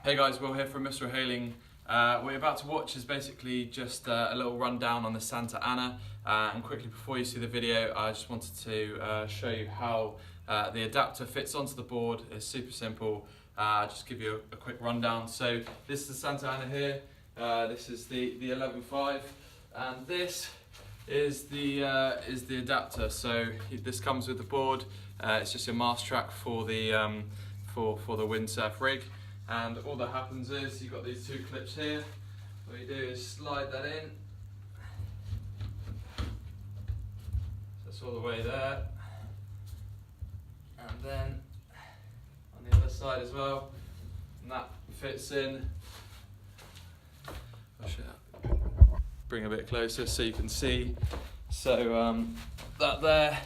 Hey guys, Will here from Mistral. What you're about to watch is basically just a little rundown on the Santa Ana, and quickly before you see the video I just wanted to show you how the adapter fits onto the board. It's super simple. I'll just give you a quick rundown. So this is the Santa Ana here, this is the 11.5, and this is the adapter. So this comes with the board. It's just your mast track for the windsurf rig. And all that happens is you've got these two clips here. What you do is slide that in. That's all the way there. And then on the other side as well. And that fits in. Bring a bit closer so you can see. So that there,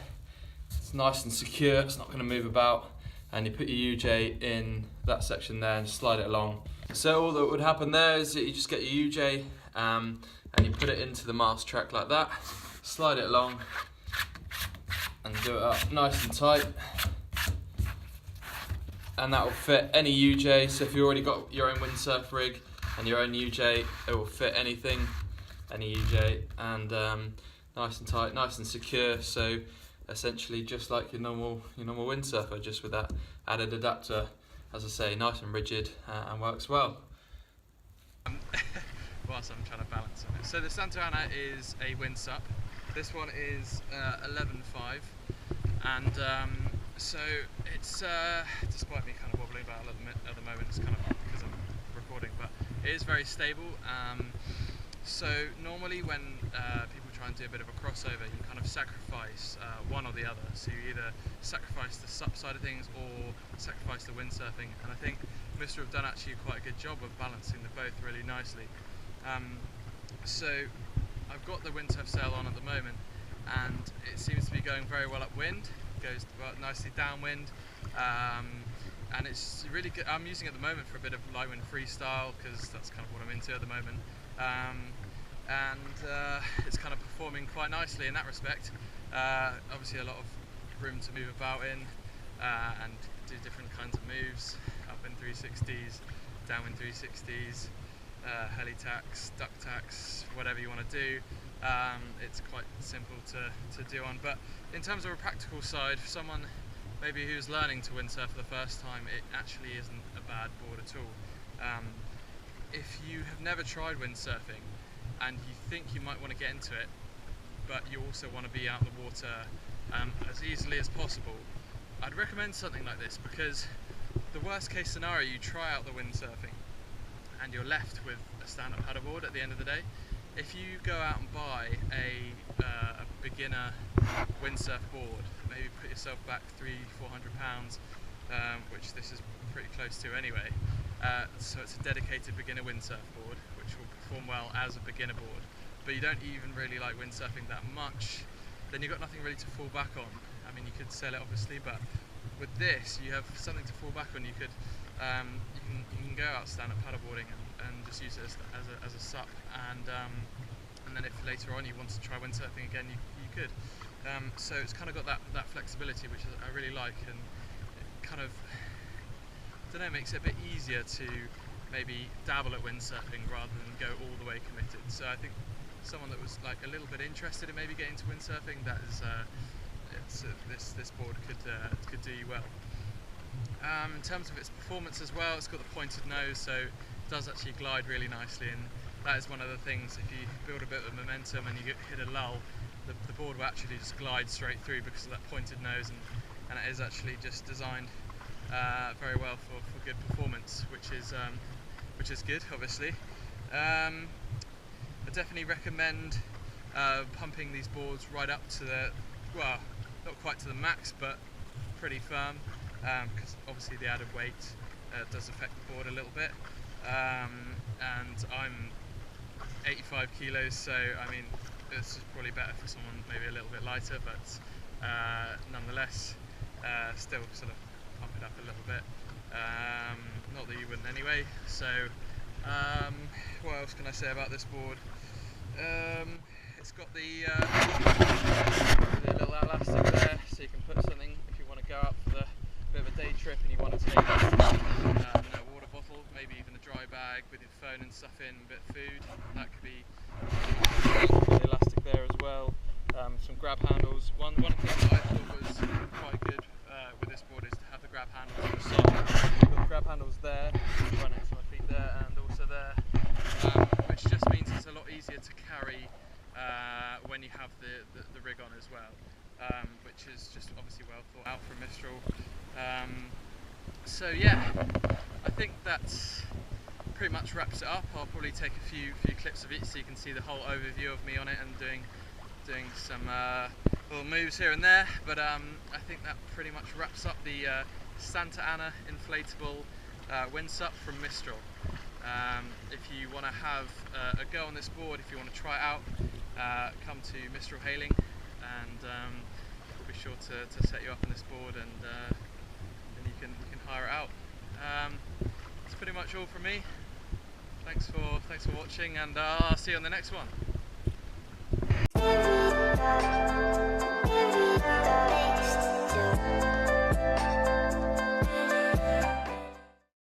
it's nice and secure, it's not going to move about. And you put your UJ in that section there and slide it along. So all that would happen there is that you just get your UJ and you put it into the mast track like that, slide it along and do it up nice and tight. And that will fit any UJ, so if you've already got your own windsurf rig and your own UJ, it will fit anything, any UJ, and nice and tight, nice and secure. So essentially just like your normal windsurfer, just with that added adapter, as I say, nice and rigid and works well. Whilst I'm trying to balance on it. So the Santa Ana is a WindSUP. This one is 11.5, and so it's, despite me kind of wobbling about at the moment, it's kind of because I'm recording, but it is very stable. So normally when people try and do a bit of a crossover, you kind of sacrifice one or the other. So you either sacrifice the SUP side of things or sacrifice the windsurfing. And I think Mistral have done actually quite a good job of balancing the both really nicely. So I've got the windsurf sail on at the moment, and it seems to be going very well upwind. It goes nicely downwind, and it's really good. I'm using it at the moment for a bit of light wind freestyle because that's kind of what I'm into at the moment. It's kind of performing quite nicely in that respect. Obviously a lot of room to move about in and do different kinds of moves, upwind 360s, downwind 360s, heli tacks, duck tacks, whatever you want to do. It's quite simple to do on, but in terms of a practical side, for someone maybe who's learning to windsurf for the first time, it actually isn't a bad board at all. If you have never tried windsurfing and you think you might want to get into it, but you also want to be out in the water as easily as possible, I'd recommend something like this, because the worst case scenario, you try out the windsurfing and you're left with a stand-up paddleboard at the end of the day. If you go out and buy a beginner windsurf board, maybe put yourself back £300–400, which this is pretty close to anyway. So it's a dedicated beginner windsurf board, which will perform well as a beginner board, but you don't even really like windsurfing that much, then you've got nothing really to fall back on. I mean, you could sell it obviously, but with this you have something to fall back on. You could you can go out stand-up paddleboarding and just use it as a SUP, and then if later on you want to try windsurfing again, you could. So it's kind of got that flexibility, which I really like, and it kind of, I don't know, makes it a bit easier to maybe dabble at windsurfing rather than go all the way committed. So I think someone that was like a little bit interested in maybe getting into windsurfing, that is this board could do you well. In terms of its performance as well, it's got the pointed nose, so it does actually glide really nicely, and that is one of the things. If you build a bit of momentum and you hit a lull, the board will actually just glide straight through because of that pointed nose, and it is actually just designed very well for good performance, which is good, obviously. I definitely recommend pumping these boards right up to the, well, not quite to the max, but pretty firm, because obviously the added weight does affect the board a little bit. And I'm 85 kilos, so I mean, this is probably better for someone maybe a little bit lighter, but nonetheless, still sort of pump it up a little bit. Not that you wouldn't anyway. So what else can I say about this board? It's got the little elastic there, so you can put something if you want to go out for the bit of a day trip and you want to take a water bottle, maybe even a bag with your phone and stuff in, a bit of food. That could be elastic there as well. Some grab handles. One thing that I thought was quite good with this board is to have the grab handles on the side. You've got the grab handles there, right next to my feet there, and also there, which just means it's a lot easier to carry when you have the rig on as well, which is just obviously well thought out from Mistral. So yeah, I think that's pretty much wraps it up. I'll probably take a few clips of it so you can see the whole overview of me on it and doing some little moves here and there, but I think that pretty much wraps up the Santa Ana inflatable WindSUP from Mistral. If you want to have a go on this board, if you want to try it out, come to Mistral Hailing, and we'll be sure to set you up on this board, and you can hire it out. That's pretty much all from me. Thanks for watching, and I'll see you on the next one.